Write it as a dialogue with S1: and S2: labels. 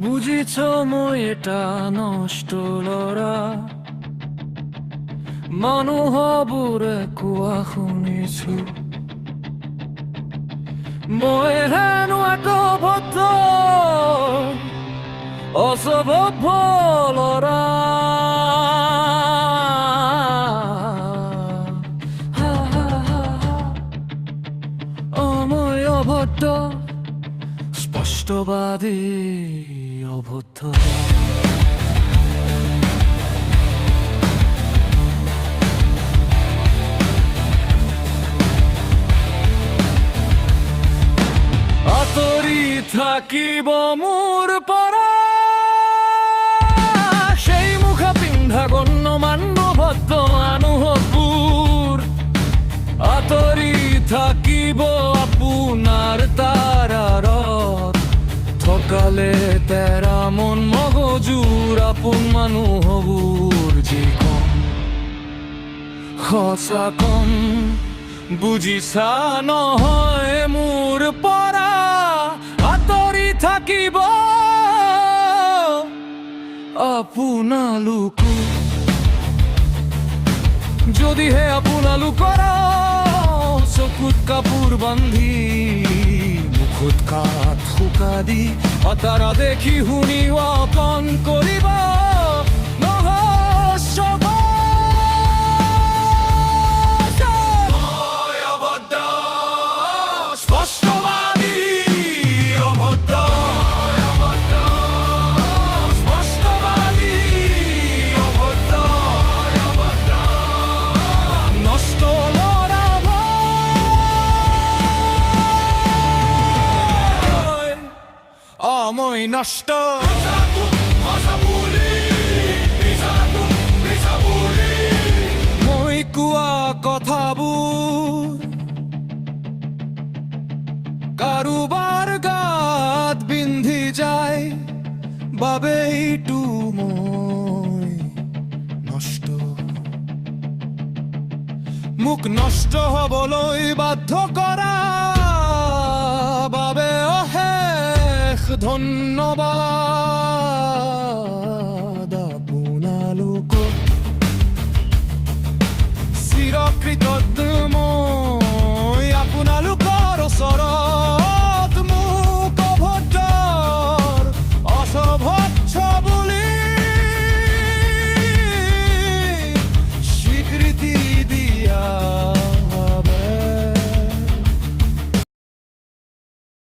S1: বুজিছ মই এটা নষ্ট ল'ৰা মানুহবোৰে কোৱা শুনিছো মই হেনো এক অভদ্ৰ অস্বভাৱ ল'ৰা মই অভদ্ৰ স্পষ্টবাদী অভদ্ৰ আঁতৰি থাকিব মোৰ পৰা সেই মুখা পিন্ধা গণ্যমান্য ভদ্ৰ মানুহবোৰ আঁতৰি থাকিব আপোনাৰ তাৰাৰত থকালে তেৰা মন মগজুৰ আপোন মানুহবোৰ যি কম সঁচা কম বুজিছা নহয় মোৰ পৰা আঁতৰি থাকিব আপোনালোকো যদিহে আপোনালোকৰ চকুত কাপোৰ বান্ধি মুখত কাঠ শুকা দি অতাৰা দেখি শুনি অকণ কৰিব মই নষ্ট মই কোৱা কথাবোৰ কাৰোবাৰ গাত বিন্ধি যায় বাবেইটো মই নষ্ট মোক নষ্ট হবলৈ বাধ্য কৰা বাবে অশেষ ধন্যবাদ।